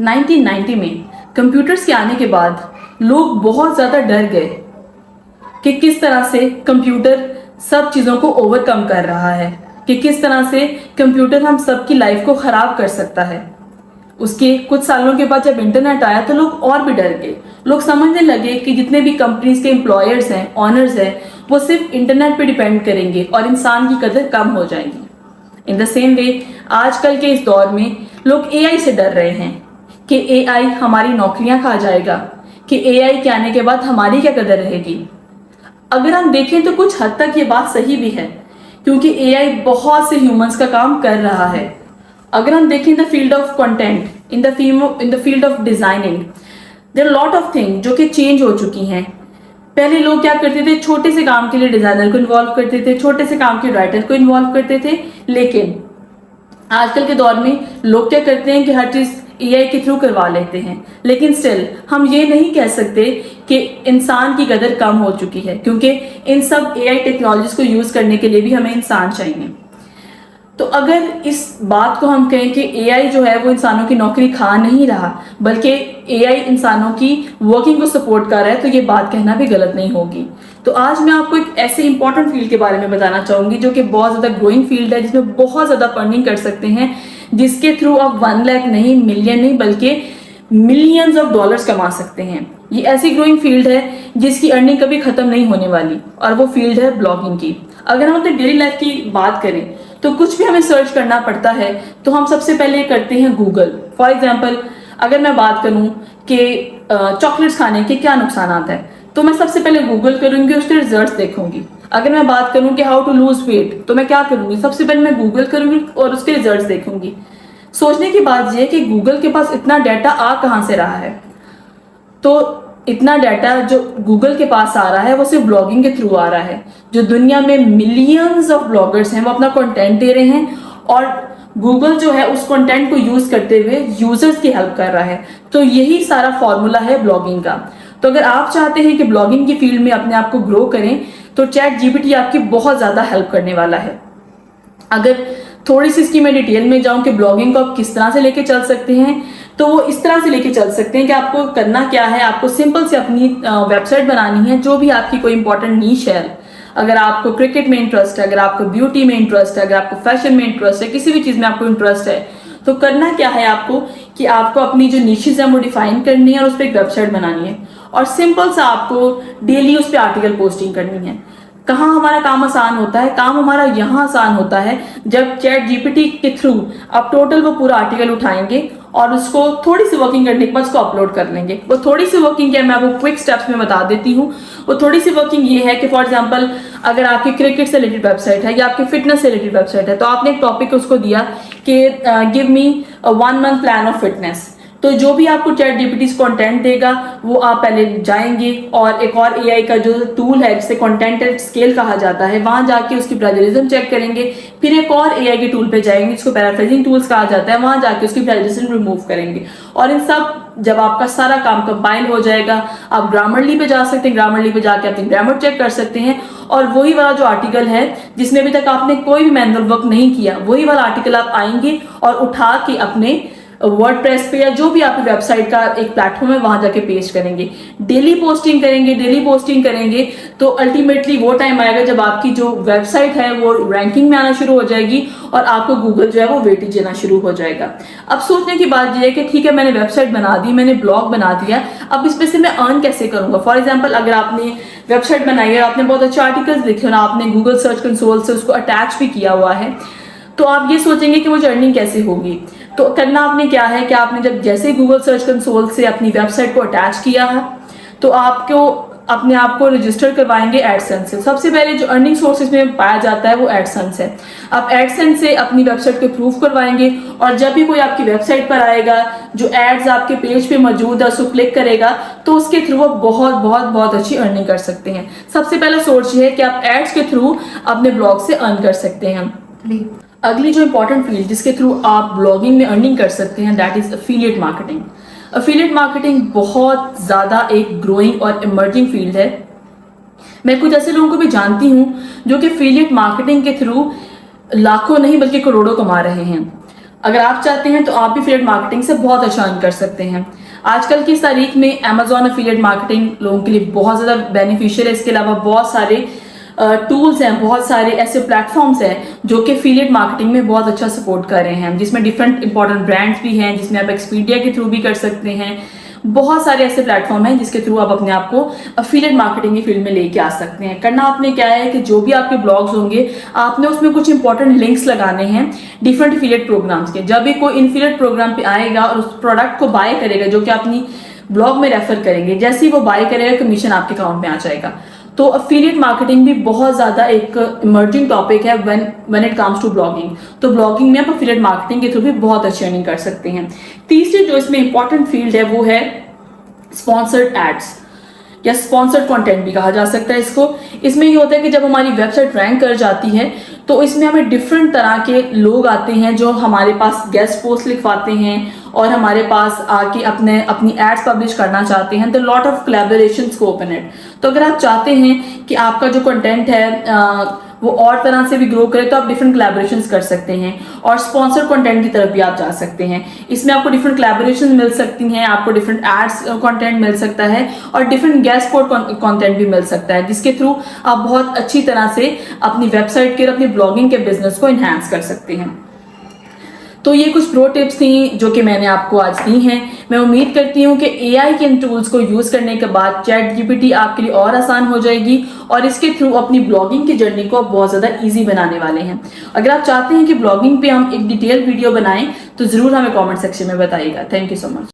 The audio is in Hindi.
1990 में कंप्यूटर्स के आने के बाद लोग बहुत ज़्यादा डर गए कि किस तरह से कंप्यूटर सब चीज़ों को ओवरकम कर रहा है, कि किस तरह से कंप्यूटर हम सबकी लाइफ को ख़राब कर सकता है। उसके कुछ सालों के बाद जब इंटरनेट आया तो लोग और भी डर गए। लोग समझने लगे कि जितने भी कंपनीज के एम्प्लॉयर्स हैं, ऑनर्स हैं, वो सिर्फ इंटरनेट पे डिपेंड करेंगे और इंसान की कदर कम हो जाएगी। इन द सेम वे आजकल के इस दौर में लोग एआई से डर रहे हैं कि एआई हमारी नौकरियां खा जाएगा, कि एआई के आने के बाद हमारी क्या कदर रहेगी। अगर हम देखें तो कुछ हद तक ये बात सही भी है, क्योंकि एआई बहुत से ह्यूमंस का काम कर रहा है। अगर हम देखें the field of content, in the field of designing, there lot of thing जो कि चेंज हो चुकी हैं। पहले लोग क्या करते थे, छोटे से काम के लिए डिजाइनर को इन्वॉल्व करते थे, छोटे से काम के राइटर को इन्वॉल्व करते थे। लेकिन आजकल के दौर में लोग क्या करते हैं कि हर चीज एआई के थ्रू करवा लेते हैं। लेकिन स्टिल हम ये नहीं कह सकते कि इंसान की कदर कम हो चुकी है, क्योंकि इन सब एआई टेक्नोलॉजीज को यूज करने के लिए भी हमें इंसान चाहिए। तो अगर इस बात को हम कहें कि एआई जो है वो इंसानों की नौकरी खा नहीं रहा, बल्कि एआई इंसानों की वर्किंग को सपोर्ट कर रहा है, तो ये बात कहना भी गलत नहीं होगी। तो आज मैं आपको एक ऐसे इंपॉर्टेंट फील्ड के बारे में बताना चाहूंगी जो कि बहुत ज़्यादा ग्रोइंग फील्ड है, जिसमें बहुत ज़्यादा अर्निंग कर सकते हैं, जिसके थ्रू आप 1 लाख नहीं, मिलियन नहीं, बल्कि मिलियंस ऑफ डॉलर्स कमा सकते हैं। ये ऐसी ग्रोइंग फील्ड है जिसकी अर्निंग कभी खत्म नहीं होने वाली, और वो फील्ड है ब्लॉगिंग की। अगर हम अपने डेली लाइफ की बात करें तो कुछ भी हमें सर्च करना पड़ता है तो हम सबसे पहले करते हैं गूगल। फॉर एग्जाम्पल, अगर मैं बात करूं कि चॉकलेट्स खाने के क्या नुकसान है, तो मैं सबसे पहले गूगल करूंगी, उसके रिजल्ट्स देखूंगी। अगर मैं बात करूं कि हाउ टू लूज वेट, तो मैं क्या करूंगी, सबसे पहले मैं गूगल करूंगी और उसके रिजल्ट्स देखूंगी। सोचने की बात यह है कि गूगल के पास इतना डाटा आ कहां से रहा है। तो इतना डाटा जो गूगल के पास आ रहा है वो सिर्फ ब्लॉगिंग के थ्रू आ रहा है। जो दुनिया में मिलियंस ऑफ ब्लॉगर्स हैं वो अपना कंटेंट दे रहे हैं, और गूगल जो है उस कंटेंट को यूज करते हुए यूजर्स की हेल्प कर रहा है। तो यही सारा फॉर्मूला है ब्लॉगिंग का। तो अगर आप चाहते हैं कि ब्लॉगिंग की फील्ड में अपने आप को ग्रो करें, तो चैट जीपीटी आपकी बहुत ज्यादा हेल्प करने वाला है। अगर थोड़ी सी इसकी मैं डिटेल में जाऊं कि ब्लॉगिंग को आप किस तरह से लेके चल सकते हैं, तो वो इस तरह से लेके चल सकते हैं कि आपको करना क्या है, आपको सिंपल से अपनी वेबसाइट बनानी है, जो भी आपकी कोई इंपॉर्टेंट नीश है। अगर आपको क्रिकेट में इंटरेस्ट है, अगर आपको ब्यूटी में इंटरेस्ट है, अगर आपको फैशन में इंटरेस्ट है, किसी भी चीज में आपको इंटरेस्ट है, तो करना क्या है आपको कि आपको अपनी जो नीशेस है वो डिफाइन करनी है और उस पर एक वेबसाइट बनानी है, और सिंपल सा आपको डेली उस पर आर्टिकल पोस्टिंग करनी है। कहाँ हमारा काम आसान होता है, काम हमारा यहाँ आसान होता है जब चैट जीपीटी के थ्रू आप टोटल वो पूरा आर्टिकल उठाएंगे और उसको थोड़ी सी वर्किंग करने के बाद उसको अपलोड कर लेंगे। वो थोड़ी सी वर्किंग क्या, मैं आपको क्विक स्टेप्स में बता देती हूँ। वो थोड़ी सी वर्किंग ये है कि फॉर एग्जांपल अगर आपकी क्रिकेट से रिलेटेड वेबसाइट है या आपकी फिटनेस से रिलेटेड वेबसाइट है, तो आपने एक टॉपिक उसको दिया कि give me 1 month plan of fitness. तो जो भी आपको चैट जीपीटी कंटेंट देगा वो आप पहले जाएंगे और एक और एआई का जो टूल है जिसे कंटेंट एट स्केल कहा जाता है, वहां जाके उसकी प्लेजरिज्म चेक करेंगे। फिर एक और एआई के टूल पे जाएंगे जिसको पैराफ्रेजिंग टूल्स कहा जाता है, वहां जाके उसकी प्लेजरिज्म रिमूव करेंगे। और इन सब जब आपका सारा काम कंपाइल हो जाएगा, आप ग्रामरली पे जा सकते हैं, ग्रामरली पे जाके अपनी ग्रामर चेक कर सकते हैं, और वही वाला जो आर्टिकल है जिसमें अभी तक आपने कोई भी मैनुअल वर्क नहीं किया, वही वाला आर्टिकल आप आएंगे और उठा के अपने वर्डप्रेस पे या जो भी आपकी वेबसाइट का एक प्लेटफॉर्म है वहां जाके पेस्ट करेंगे। डेली पोस्टिंग करेंगे तो अल्टीमेटली वो टाइम आएगा जब आपकी जो वेबसाइट है वो रैंकिंग में आना शुरू हो जाएगी और आपको गूगल जो है वो वेटेज देना शुरू हो जाएगा। अब सोचने की बात यह है कि ठीक है, मैंने वेबसाइट बना दी, मैंने ब्लॉग बना दिया, अब इसमें से मैं अर्न कैसे करूंगा। फॉर एग्जाम्पल, अगर आपने वेबसाइट बनाई है, आपने बहुत अच्छे आर्टिकल्स लिखे और आपने गूगल सर्च कंसोल से उसको अटैच भी किया हुआ है, तो आप ये सोचेंगे कि मुझे अर्निंग कैसे होगी। तो करना आपने क्या है कि आपने जब जैसे गूगल सर्च कंसोल से अपनी वेबसाइट को अटैच किया है, तो आपको अपने आप को रजिस्टर करवाएंगे एडसेंस से। सबसे पहले जो अर्निंग सोर्सेज में पाया जाता है वो एडसेंस है। आप एडसेंस से अपनी वेबसाइट को प्रूव करवाएंगे, और जब भी कोई आपकी वेबसाइट पर आएगा, जो एड्स आपके पेज पे मौजूद है उसको क्लिक करेगा, तो उसके थ्रू आप बहुत बहुत बहुत अच्छी अर्निंग कर सकते हैं। सबसे पहला सोर्स ये है कि आप एड्स के थ्रू अपने ब्लॉग से अर्न कर सकते हैं। अगली जो इंपॉर्टेंट फील्ड जिसके थ्रू आप ब्लॉगिंग में अर्निंग कर सकते हैं, that is affiliate marketing. Affiliate marketing बहुत ज़्यादा एक ग्रोइंग और इमर्जिंग फील्ड है। मैं कुछ ऐसे लोगों को भी जानती हूँ जो कि एफिलिएट मार्केटिंग के थ्रू लाखों नहीं बल्कि करोड़ों कमा रहे हैं। अगर आप चाहते हैं तो आप भी एफिलिएट मार्केटिंग से बहुत अच्छा अर्न कर सकते हैं। आजकल की इस तारीख में अमेजॉन एफिलिएट मार्केटिंग लोगों के लिए बहुत ज़्यादा बेनिफिशियल है। इसके अलावा बहुत सारे टूल्स हैं, बहुत सारे ऐसे प्लेटफॉर्म्स हैं जो कि एफिलिएट मार्केटिंग में बहुत अच्छा सपोर्ट कर रहे हैं, जिसमें डिफरेंट इंपॉर्टेंट ब्रांड्स भी हैं, जिसमें आप एक्सपीडिया के थ्रू भी कर सकते हैं। बहुत सारे ऐसे प्लेटफॉर्म हैं जिसके थ्रू आप अपने आप को एफिलिएट मार्केटिंग की फील्ड में लेके आ सकते हैं। करना आपने क्या है कि जो भी आपके ब्लॉग्स होंगे आपने उसमें कुछ इंपॉर्टेंट लिंक्स लगाने हैं डिफरेंट एफिलिएट प्रोग्राम्स के। जब भी कोई एफिलिएट प्रोग्राम पे आएगा और उस प्रोडक्ट को बाय करेगा जो कि अपनी ब्लॉग में रेफर करेंगे, जैसे ही वो बाय करेगा कमीशन आपके अकाउंट में आ जाएगा। तो एफिलिएट मार्केटिंग भी बहुत ज़्यादा एक इमर्जिंग टॉपिक है when it comes to blogging. तो ब्लॉगिंग में आप एफिलिएट मार्केटिंग के थ्रू भी बहुत अच्छी अर्निंग कर सकते हैं। तीसरी जो इसमें इंपॉर्टेंट फील्ड है वो है स्पॉन्सर्ड एड्स या स्पॉन्सर्ड कंटेंट भी कहा जा सकता है इसको। इसमें ये होता है कि जब हमारी वेबसाइट रैंक कर जाती है तो इसमें हमें डिफरेंट तरह के लोग आते हैं जो हमारे पास गेस्ट पोस्ट लिखवाते हैं और हमारे पास आके अपनी एड्स पब्लिश करना चाहते हैं। The lot of collaboration scope in it. तो अगर आप चाहते हैं कि आपका जो कंटेंट है वो और तरह से भी ग्रो करे तो आप डिफरेंट कोलैबोरेशंस कर सकते हैं और स्पॉन्सर्ड कंटेंट की तरफ भी आप जा सकते हैं। इसमें आपको डिफरेंट कोलैबोरेशंस मिल सकती हैं, आपको डिफरेंट एड्स कंटेंट मिल सकता है और डिफरेंट गेस्ट स्पॉट कंटेंट भी मिल सकता है, जिसके थ्रू आप बहुत अच्छी तरह से अपनी वेबसाइट के और अपनी ब्लॉगिंग के बिजनेस को इन्हांस कर सकते हैं। तो ये कुछ प्रो टिप्स थी जो कि मैंने आपको आज दी हैं। मैं उम्मीद करती हूँ कि एआई के इन टूल्स को यूज़ करने के बाद चैट जीपीटी आपके लिए और आसान हो जाएगी और इसके थ्रू अपनी ब्लॉगिंग की जर्नी को आप बहुत ज़्यादा ईजी बनाने वाले हैं। अगर आप चाहते हैं कि ब्लॉगिंग पे हम एक डिटेल वीडियो बनाएं तो ज़रूर हमें कॉमेंट सेक्शन में बताइएगा। Thank you so much.